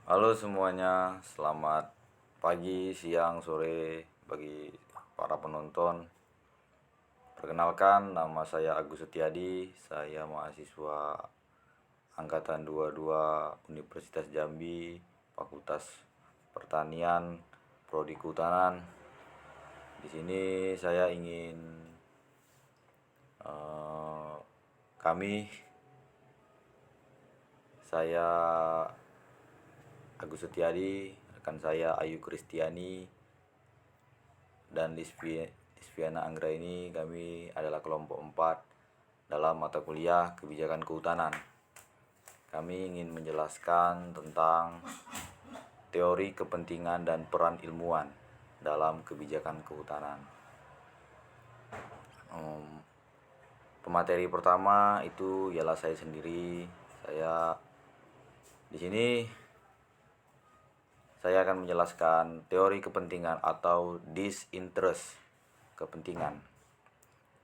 Halo semuanya, selamat pagi, siang, sore bagi para penonton. Perkenalkan, nama saya Agus Setiadi, saya mahasiswa Angkatan 22 Universitas Jambi, Fakultas Pertanian, Prodi Kehutanan. Di sini saya ingin eh, kami, saya Agus Setiadi, rekan saya Ayu Kristiani, dan Lisviana Anggraini. Kami adalah kelompok 4 dalam mata kuliah kebijakan kehutanan. Kami ingin menjelaskan tentang teori kepentingan dan peran ilmuwan dalam kebijakan kehutanan. Pemateri pertama itu ialah saya sendiri. Di sini saya akan menjelaskan teori kepentingan atau disinterest kepentingan.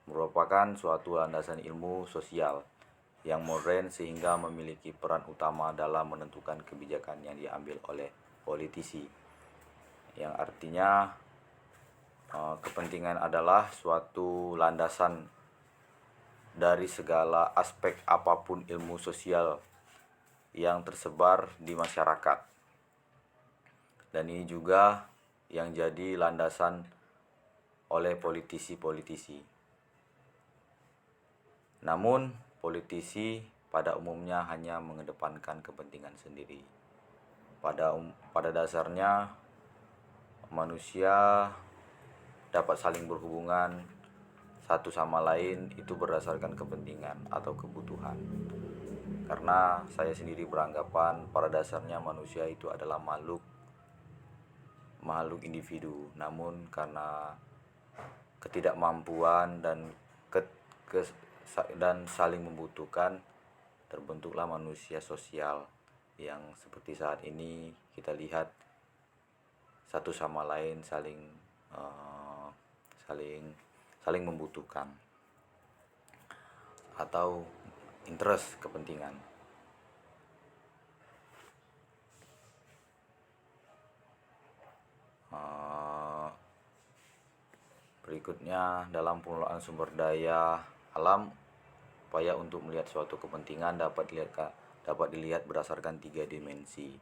Merupakan suatu landasan ilmu sosial yang modern sehingga memiliki peran utama dalam menentukan kebijakan yang diambil oleh politisi. Yang artinya kepentingan adalah suatu landasan dari segala aspek apapun ilmu sosial yang tersebar di masyarakat. Dan ini juga yang jadi landasan oleh politisi-politisi. Namun, politisi pada umumnya hanya mengedepankan kepentingan sendiri. Pada dasarnya, manusia dapat saling berhubungan satu sama lain itu berdasarkan kepentingan atau kebutuhan. Karena saya sendiri beranggapan pada dasarnya manusia itu adalah makhluk individu, namun karena ketidakmampuan dan saling membutuhkan, terbentuklah manusia sosial yang seperti saat ini kita lihat satu sama lain saling membutuhkan atau interest kepentingan. Berikutnya, dalam pengelolaan sumber daya alam, upaya untuk melihat suatu kepentingan dapat dilihat berdasarkan 3 dimensi: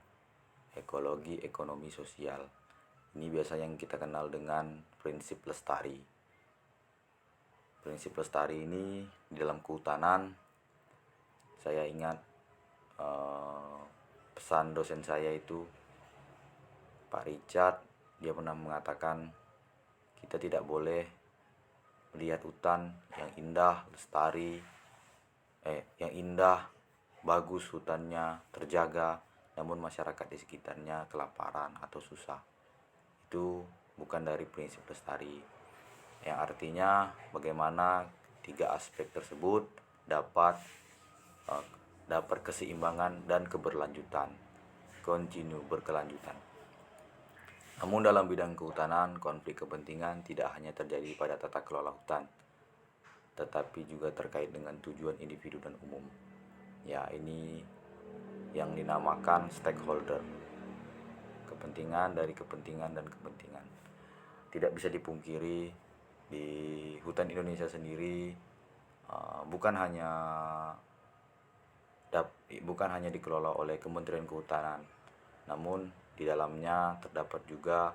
ekologi, ekonomi, sosial. Ini biasanya yang kita kenal dengan prinsip lestari. Prinsip lestari ini di dalam kehutanan, saya ingat pesan dosen saya itu Pak Richard. Dia pernah mengatakan kita tidak boleh melihat hutan yang indah, bagus hutannya, terjaga, namun masyarakat di sekitarnya kelaparan atau susah. Itu bukan dari prinsip lestari, yang artinya bagaimana 3 aspek tersebut dapat keseimbangan dan keberlanjutan, berkelanjutan. Namun dalam bidang kehutanan, konflik kepentingan tidak hanya terjadi pada tata kelola hutan, tetapi juga terkait dengan tujuan individu dan umum. Ya, ini yang dinamakan stakeholder. Kepentingan dari kepentingan dan kepentingan. Tidak bisa dipungkiri di hutan Indonesia sendiri bukan hanya dikelola oleh Kementerian Kehutanan, namun di dalamnya terdapat juga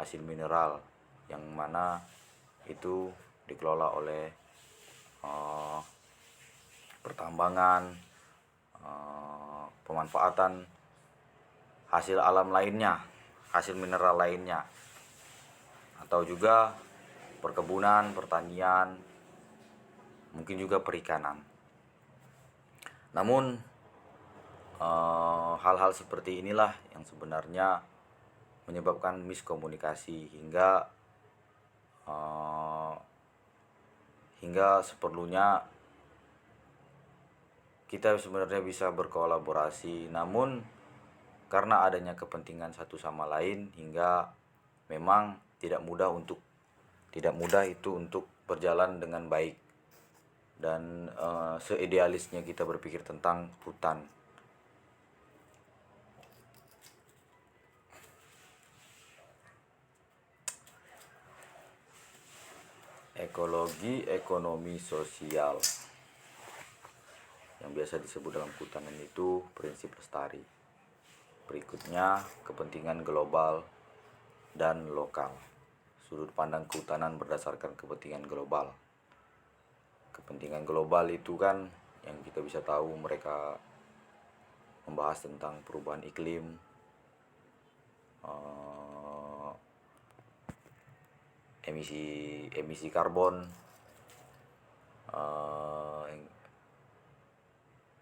hasil mineral yang mana itu dikelola oleh pertambangan, pemanfaatan hasil alam lainnya, hasil mineral lainnya, atau juga perkebunan, pertanian, mungkin juga perikanan. Namun hal-hal seperti inilah yang sebenarnya menyebabkan miskomunikasi hingga seperlunya kita sebenarnya bisa berkolaborasi, namun karena adanya kepentingan satu sama lain hingga memang tidak mudah itu untuk berjalan dengan baik. Dan seidealisnya kita berpikir tentang hutan. Ekologi, ekonomi, sosial yang biasa disebut dalam kehutanan itu prinsip lestari. Berikutnya, kepentingan global dan lokal. Sudut pandang kehutanan berdasarkan kepentingan global. Kepentingan global itu kan yang kita bisa tahu mereka membahas tentang perubahan iklim, emisi karbon,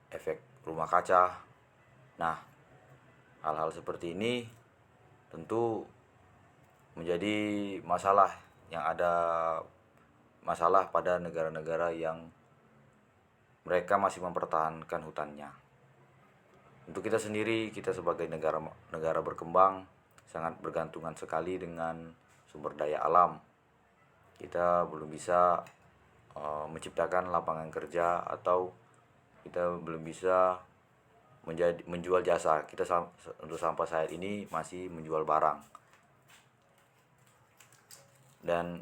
efek rumah kaca. Nah, hal-hal seperti ini tentu menjadi masalah pada negara-negara yang mereka masih mempertahankan hutannya. Untuk kita sendiri, kita sebagai negara berkembang sangat bergantungan sekali dengan sumber daya alam. Kita belum bisa menciptakan lapangan kerja atau kita belum bisa menjual jasa. Kita untuk sampai saat ini masih menjual barang. Dan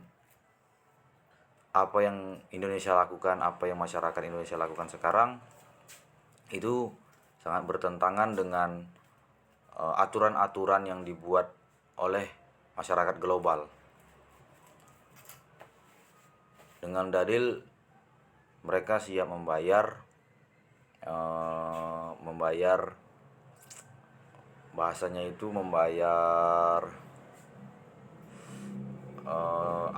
apa yang Indonesia lakukan, apa yang masyarakat Indonesia lakukan sekarang itu sangat bertentangan dengan aturan-aturan yang dibuat oleh masyarakat global. Dengan dalil mereka siap membayar bahasanya itu membayar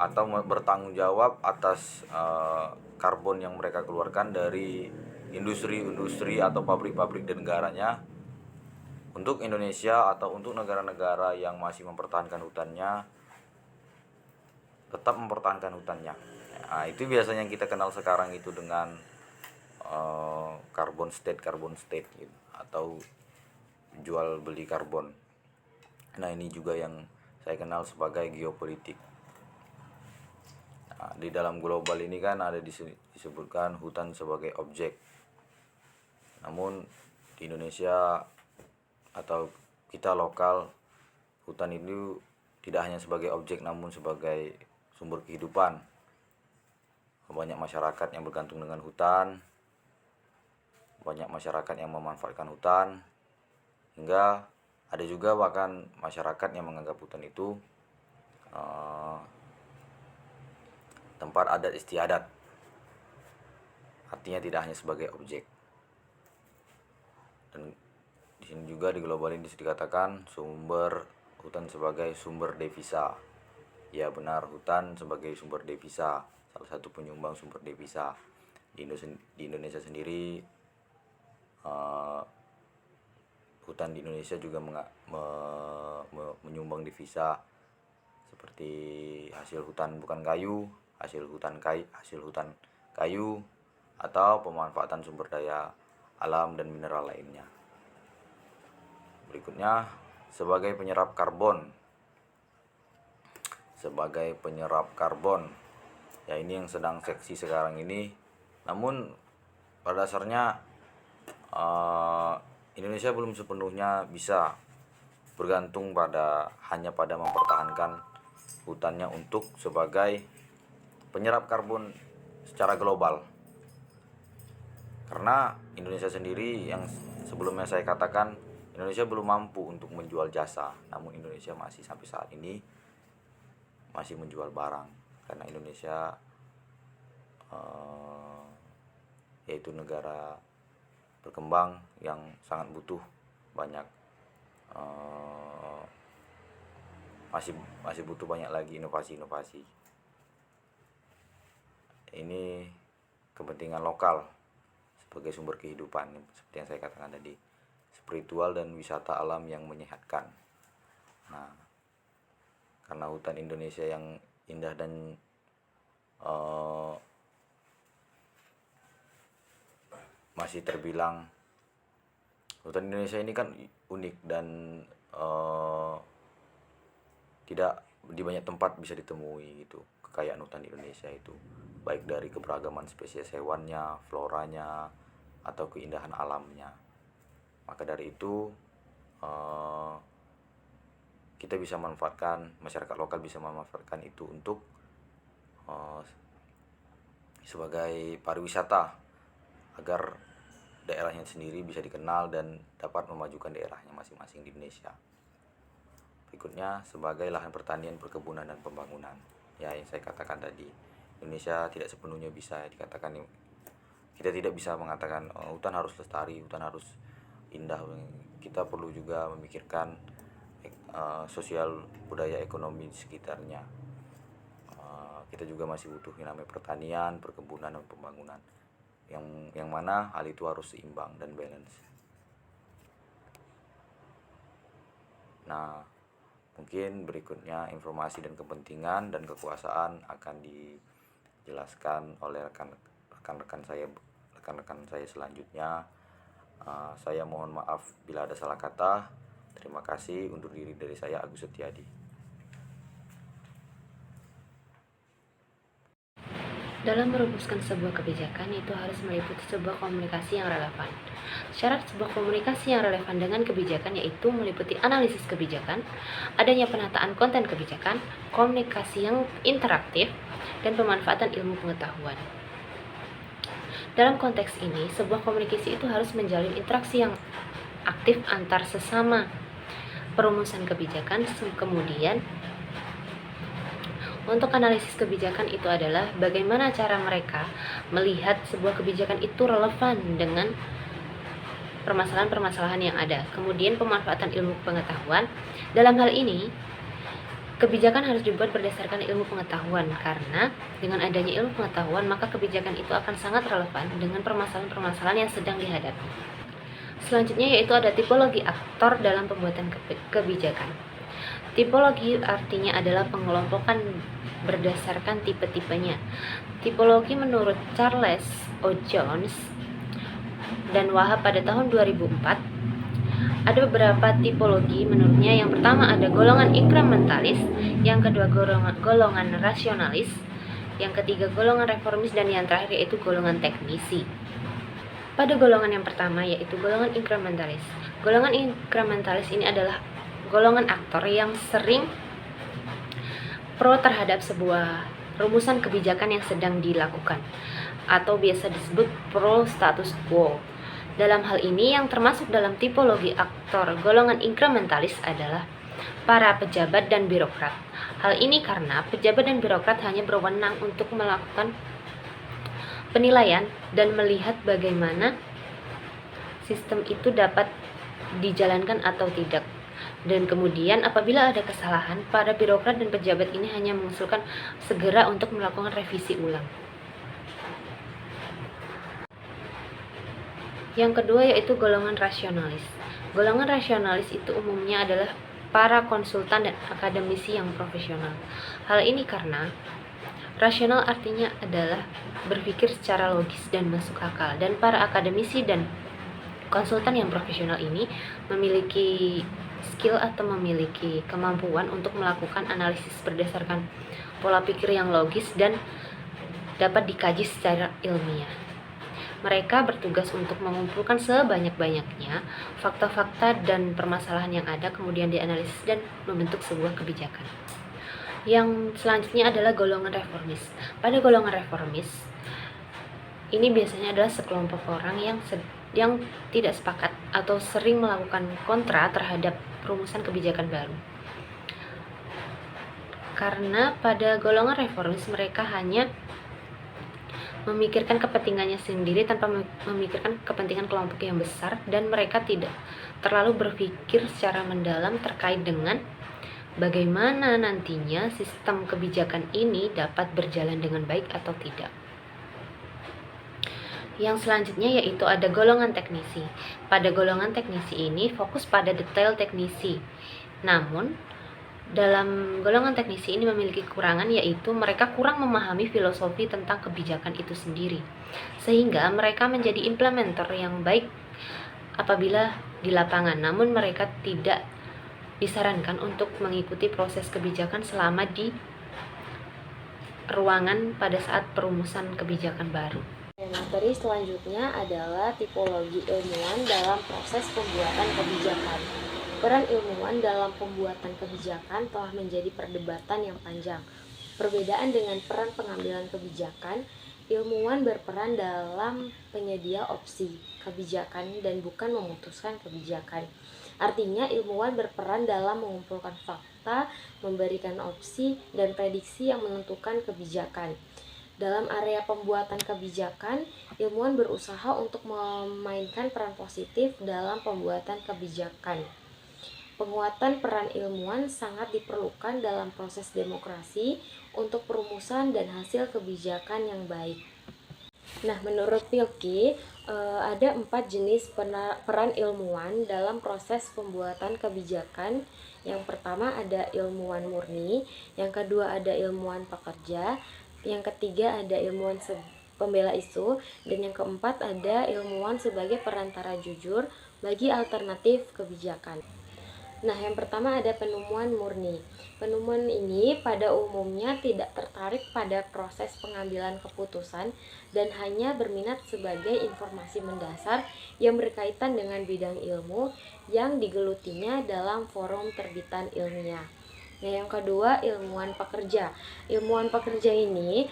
atau bertanggung jawab atas karbon yang mereka keluarkan dari industri-industri atau pabrik-pabrik di negaranya untuk Indonesia atau untuk negara-negara yang masih mempertahankan hutannya tetap mempertahankan hutannya. Nah, itu biasanya yang kita kenal sekarang itu dengan carbon state gitu, atau jual beli karbon. Nah, ini juga yang saya kenal sebagai geopolitik. Nah, di dalam global ini kan ada disebutkan hutan sebagai objek. Namun di Indonesia atau kita lokal, hutan itu tidak hanya sebagai objek namun sebagai sumber kehidupan. Banyak masyarakat yang bergantung dengan hutan, banyak masyarakat yang memanfaatkan hutan, hingga ada juga bahkan masyarakat yang menganggap hutan itu tempat adat istiadat, artinya tidak hanya sebagai objek. Dan di sini juga di global ini dikatakan hutan sebagai sumber devisa. Ya benar, hutan sebagai sumber devisa, salah satu penyumbang sumber devisa. Di Indonesia sendiri hutan di Indonesia juga menyumbang devisa seperti hasil hutan bukan kayu, hasil hutan kayu atau pemanfaatan sumber daya alam dan mineral lainnya. Berikutnya, sebagai penyerap karbon. Ya, ini yang sedang seksi sekarang ini. Namun pada dasarnya Indonesia belum sepenuhnya bisa bergantung hanya pada mempertahankan hutannya untuk sebagai penyerap karbon secara global. Karena Indonesia sendiri yang sebelumnya saya katakan, Indonesia belum mampu untuk menjual jasa, namun Indonesia masih sampai saat ini masih menjual barang, karena Indonesia yaitu negara berkembang yang sangat butuh banyak masih butuh banyak lagi inovasi. Ini kepentingan lokal sebagai sumber kehidupan, seperti yang saya katakan tadi, spiritual dan wisata alam yang menyehatkan. Nah, karena hutan Indonesia yang indah dan masih terbilang, hutan Indonesia ini kan unik dan tidak di banyak tempat bisa ditemui gitu. Kekayaan hutan di Indonesia itu baik dari keberagaman spesies hewannya, floranya, atau keindahan alamnya. Maka dari itu masyarakat lokal bisa memanfaatkan itu untuk sebagai pariwisata agar daerahnya sendiri bisa dikenal dan dapat memajukan daerahnya masing-masing di Indonesia. Berikutnya sebagai lahan pertanian, perkebunan, dan pembangunan. Ya, yang saya katakan tadi, Indonesia tidak sepenuhnya bisa dikatakan, kita tidak bisa mengatakan hutan harus lestari, hutan harus indah. Kita perlu juga memikirkan sosial, budaya, ekonomi di sekitarnya. Kita juga masih butuh yang namanya pertanian, perkebunan, dan pembangunan, yang mana hal itu harus seimbang dan balance. Nah, mungkin berikutnya informasi dan kepentingan dan kekuasaan akan dijelaskan oleh rekan-rekan saya selanjutnya. Saya mohon maaf bila ada salah kata. Terima kasih. Undur diri dari saya, Agus Setiadi. Dalam merumuskan sebuah kebijakan, itu harus meliputi sebuah komunikasi yang relevan. Syarat sebuah komunikasi yang relevan dengan kebijakan yaitu meliputi analisis kebijakan, adanya penataan konten kebijakan, komunikasi yang interaktif, dan pemanfaatan ilmu pengetahuan. Dalam konteks ini, sebuah komunikasi itu harus menjalin interaksi yang aktif antar sesama perumusan kebijakan. Kemudian, untuk analisis kebijakan itu adalah bagaimana cara mereka melihat sebuah kebijakan itu relevan dengan permasalahan-permasalahan yang ada. Kemudian pemanfaatan ilmu pengetahuan. Dalam hal ini, kebijakan harus dibuat berdasarkan ilmu pengetahuan, karena dengan adanya ilmu pengetahuan maka kebijakan itu akan sangat relevan dengan permasalahan-permasalahan yang sedang dihadapi. Selanjutnya yaitu ada tipologi aktor dalam pembuatan kebijakan. Tipologi artinya adalah pengelompokan berdasarkan tipe-tipenya. Tipologi menurut Charles O. Jones dan Wahab pada tahun 2004, ada beberapa tipologi menurutnya. Yang pertama ada golongan inkrementalis, yang kedua golongan rasionalis, yang ketiga golongan reformis, dan yang terakhir yaitu golongan teknisi. Pada golongan yang pertama yaitu golongan inkrementalis. Golongan inkrementalis ini adalah golongan aktor yang sering pro terhadap sebuah rumusan kebijakan yang sedang dilakukan, atau biasa disebut pro status quo. Dalam hal ini, yang termasuk dalam tipologi aktor golongan inkrementalis adalah para pejabat dan birokrat. Hal ini karena pejabat dan birokrat hanya berwenang untuk melakukan penilaian dan melihat bagaimana sistem itu dapat dijalankan atau tidak. Dan kemudian apabila ada kesalahan, para birokrat dan pejabat ini hanya mengusulkan segera untuk melakukan revisi ulang. Yang kedua yaitu golongan rasionalis. Golongan rasionalis itu umumnya adalah para konsultan dan akademisi yang profesional. Hal ini karena rasional artinya adalah berpikir secara logis dan masuk akal, dan para akademisi dan konsultan yang profesional ini memiliki skill atau memiliki kemampuan untuk melakukan analisis berdasarkan pola pikir yang logis dan dapat dikaji secara ilmiah. Mereka bertugas untuk mengumpulkan sebanyak-banyaknya fakta-fakta dan permasalahan yang ada, kemudian dianalisis dan membentuk sebuah kebijakan. Yang selanjutnya adalah golongan reformis. Pada golongan reformis, ini biasanya adalah sekelompok orang yang tidak sepakat atau sering melakukan kontra terhadap rumusan kebijakan baru. Karena pada golongan reformis mereka hanya memikirkan kepentingannya sendiri tanpa memikirkan kepentingan kelompok yang besar, dan mereka tidak terlalu berpikir secara mendalam terkait dengan bagaimana nantinya sistem kebijakan ini dapat berjalan dengan baik atau tidak. Yang selanjutnya yaitu ada golongan teknisi. Pada golongan teknisi ini fokus pada detail teknisi. Namun, dalam golongan teknisi ini memiliki kekurangan, yaitu mereka kurang memahami filosofi tentang kebijakan itu sendiri, sehingga mereka menjadi implementer yang baik apabila di lapangan, namun mereka tidak disarankan untuk mengikuti proses kebijakan selama di ruangan pada saat perumusan kebijakan baru. Materi selanjutnya adalah tipologi ilmuwan dalam proses pembuatan kebijakan. Peran ilmuwan dalam pembuatan kebijakan telah menjadi perdebatan yang panjang. Perbedaan dengan peran pengambilan kebijakan, ilmuwan berperan dalam penyedia opsi kebijakan dan bukan memutuskan kebijakan. Artinya, ilmuwan berperan dalam mengumpulkan fakta, memberikan opsi, dan prediksi yang menentukan kebijakan. Dalam area pembuatan kebijakan, ilmuwan berusaha untuk memainkan peran positif dalam pembuatan kebijakan. Penguatan peran ilmuwan sangat diperlukan dalam proses demokrasi untuk perumusan dan hasil kebijakan yang baik. Nah, menurut Pilki, ada 4 jenis peran ilmuwan dalam proses pembuatan kebijakan. Yang pertama ada ilmuwan murni, yang kedua ada ilmuwan pekerja, yang ketiga ada ilmuwan pembela isu, dan yang keempat ada ilmuwan sebagai perantara jujur bagi alternatif kebijakan. Nah, yang pertama ada penemuan murni. Penemuan ini pada umumnya tidak tertarik pada proses pengambilan keputusan dan hanya berminat sebagai informasi mendasar yang berkaitan dengan bidang ilmu yang digelutinya dalam forum terbitan ilmiah. Nah, yang kedua, ilmuwan pekerja. Ilmuwan pekerja ini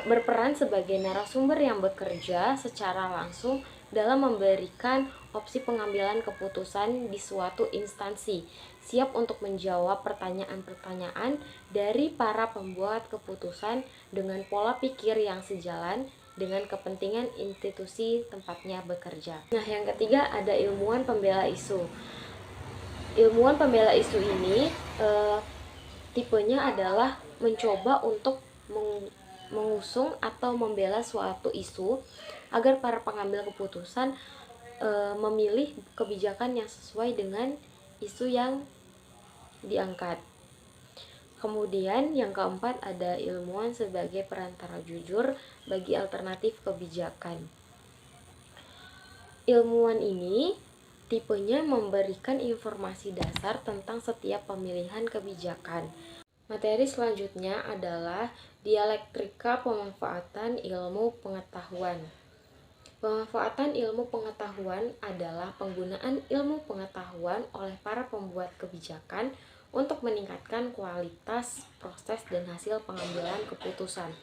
berperan sebagai narasumber yang bekerja secara langsung dalam memberikan opsi pengambilan keputusan di suatu instansi, siap untuk menjawab pertanyaan-pertanyaan dari para pembuat keputusan dengan pola pikir yang sejalan dengan kepentingan institusi tempatnya bekerja. Nah, yang ketiga ada ilmuwan pembela isu. Ilmuwan pembela isu ini tipenya adalah mencoba untuk mengusung atau membela suatu isu agar para pengambil keputusan memilih kebijakan yang sesuai dengan isu yang diangkat. Kemudian yang keempat ada ilmuwan sebagai perantara jujur bagi alternatif kebijakan. Ilmuwan ini tipenya memberikan informasi dasar tentang setiap pemilihan kebijakan. Materi selanjutnya adalah dialektika pemanfaatan ilmu pengetahuan. Pemanfaatan ilmu pengetahuan adalah penggunaan ilmu pengetahuan oleh para pembuat kebijakan untuk meningkatkan kualitas proses dan hasil pengambilan keputusan.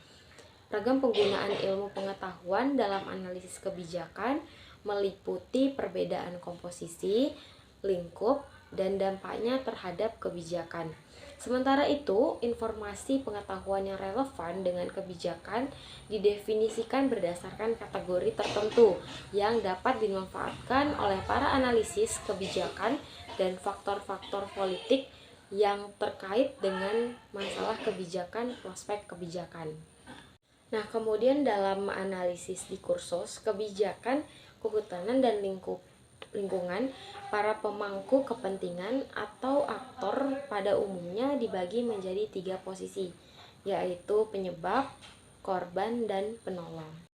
Ragam penggunaan ilmu pengetahuan dalam analisis kebijakan meliputi perbedaan komposisi, lingkup, dan dampaknya terhadap kebijakan. Sementara itu, informasi pengetahuan yang relevan dengan kebijakan didefinisikan berdasarkan kategori tertentu yang dapat dimanfaatkan oleh para analisis kebijakan dan faktor-faktor politik yang terkait dengan masalah kebijakan, prospek kebijakan. Nah, kemudian dalam analisis diskursus kebijakan, kehutanan, dan lingkungan, para pemangku kepentingan atau aktor pada umumnya dibagi menjadi 3 posisi, yaitu penyebab, korban, dan penolong.